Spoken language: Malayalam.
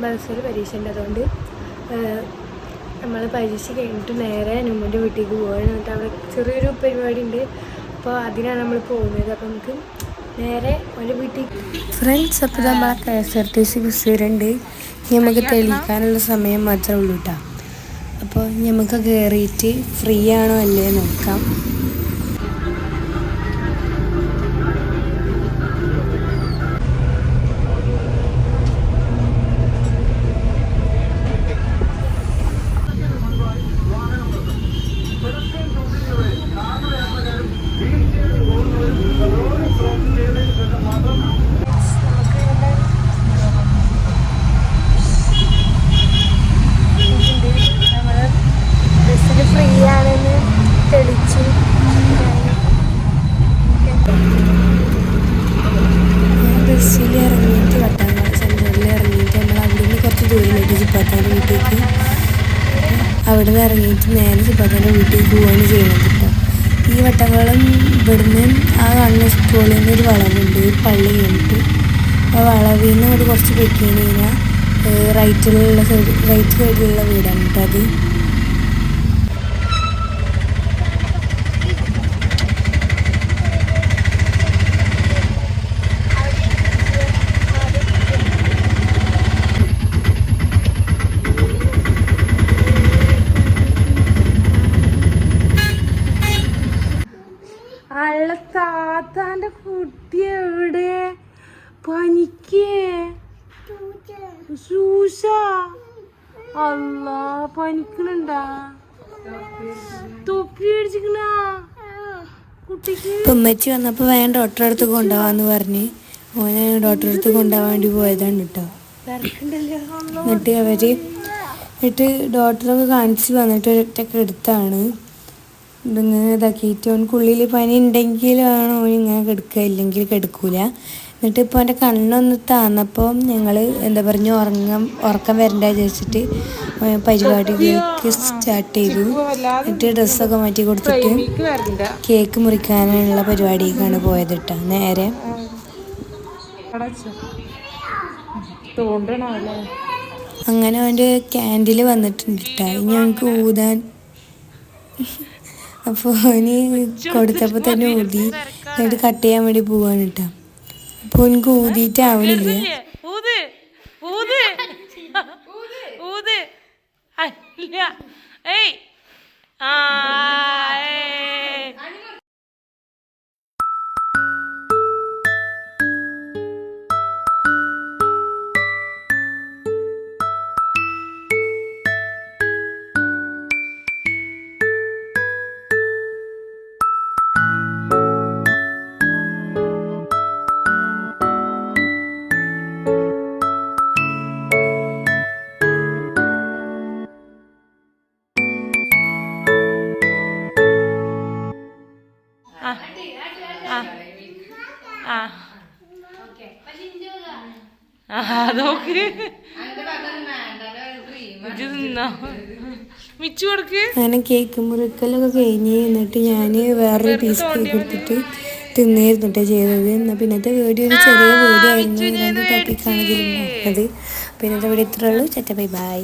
മദ്രസയിൽ പരീക്ഷ ഉണ്ട്. അതുകൊണ്ട് നമ്മൾ പരീക്ഷ കഴിഞ്ഞിട്ട് നേരെ നുമ്മുൻ്റെ വീട്ടിലേക്ക് പോകാൻ. എന്നിട്ട് അവിടെ ചെറിയൊരു പരിപാടി ഉണ്ട്. അപ്പോൾ അതിനാണ് നമ്മൾ പോകുന്നത്. അപ്പോൾ നമുക്ക് നേരെ ഒരു വീട്ടിലേക്ക് ഫ്രണ്ട്സ്. അപ്പോൾ നമ്മൾ KSRTC ബസ് വരുന്നുണ്ട്. നമുക്ക് തെളിയിക്കാനുള്ള സമയം മാത്രമേ ഉള്ളൂ കേട്ടോ. അപ്പോൾ നമുക്ക് കയറിയിട്ട് ഫ്രീ ആണോ അല്ലേ നോക്കാം. ബസ്സിൽ ഇറങ്ങിയിട്ട് വട്ടങ്ങാട് സെൻറ്ററിൽ ഇറങ്ങിയിട്ട് നമ്മൾ അവിടെ നിന്ന് കുറച്ച് ദൂരമായിട്ട് ചിപ്പാത്താൻ്റെ വീട്ടിലേക്ക് അവിടെ നിന്ന് ഇറങ്ങിയിട്ട് നേരെ ചിപ്പാത്താൻ്റെ വീട്ടിലേക്ക് പോവുകയാണ് ചെയ്യുന്നത് കേട്ടോ. ഈ വട്ടവളം ഇവിടുന്ന് ആ കാണുന്ന സ്കൂളിൽ നിന്ന് ഒരു വളവുണ്ട്, ഒരു പള്ളി കഴിഞ്ഞിട്ട് ആ വളവിൽ നിന്ന് അത് കുറച്ച് പോയി കഴിഞ്ഞാൽ റൈറ്റ് സൈഡിലുള്ള വീടാണ് കേട്ടോ അത്. താത്താന്റെ കുട്ടി എവിടെ? പനിക്കേ സൂസ അല്ല പനിക്കണുണ്ടാ? തൊപ്പി അടിച്ചിക്കണ കുട്ടിക്ക്. ഉമ്മച്ചി വന്നപ്പോ വേഗം ഡോക്ടറെ അടുത്ത് കൊണ്ടുപോവാന്ന് പറഞ്ഞ് ഓനെ ഡോക്ടറെ അടുത്ത് കൊണ്ടുപോകാൻ വേണ്ടി പോയതാണ് കേട്ടോ. എന്നിട്ട് ഡോക്ടറൊക്കെ കാണിച്ച് വന്നിട്ട് ഒരൊറ്റൊക്കെ എടുത്താണ് ഇതിങ്ങനെ ഇതാക്കിയിട്ട്. ഓനക്കുള്ളിൽ പനി ഉണ്ടെങ്കിലാണ് ഓൻ ഇങ്ങനെ കെടുക്കുക, ഇല്ലെങ്കിൽ കെടുക്കൂല. എന്നിട്ട് ഇപ്പോൾ എൻ്റെ കണ്ണൊന്ന് താന്നപ്പോൾ ഞങ്ങൾ എന്താ പറഞ്ഞ ഉറക്കം വരണ്ട വിചാരിച്ചിട്ട് പരിപാടികൾക്ക് സ്റ്റാർട്ട് ചെയ്തു. എന്നിട്ട് ഡ്രസ്സൊക്കെ മാറ്റി കൊടുത്തിട്ട് കേക്ക് മുറിക്കാനുള്ള പരിപാടിക്കാണ് പോയത് കേട്ടോ. നേരെ അങ്ങനെ അവൻ്റെ ക്യാൻഡിൽ വന്നിട്ടുണ്ട് കേട്ടോ. ഇനി അവനക്ക് ഊതാൻ അപ്പോൾ അവന് കൊടുത്തപ്പോൾ തന്നെ ഊതി. എന്നിട്ട് കട്ട് ചെയ്യാൻ വേണ്ടി പോവാണ് കേട്ടോ. അപ്പോൾ എനിക്ക് ഊതിയിട്ടാവണില്ല. അങ്ങനെ കേക്ക് മുറിക്കലൊക്കെ കഴിഞ്ഞ് എന്നിട്ട് ഞാൻ വേറൊരു പീസ് കേക്ക് എടുത്തിട്ട് തിന്നായിരുന്നു കേട്ടോ ചെയ്തത്. എന്നാൽ പിന്നത്തെ വീഡിയോ ഒരു ചെറിയ വീഡിയോ ആയിരുന്നു. 2 ടോപ്പിക്കാണ് ഇതിൽ ഉണ്ടായിരുന്നത്. പിന്നത്തെ വീഡിയോ ഇത്രയുള്ളൂ. Bye by.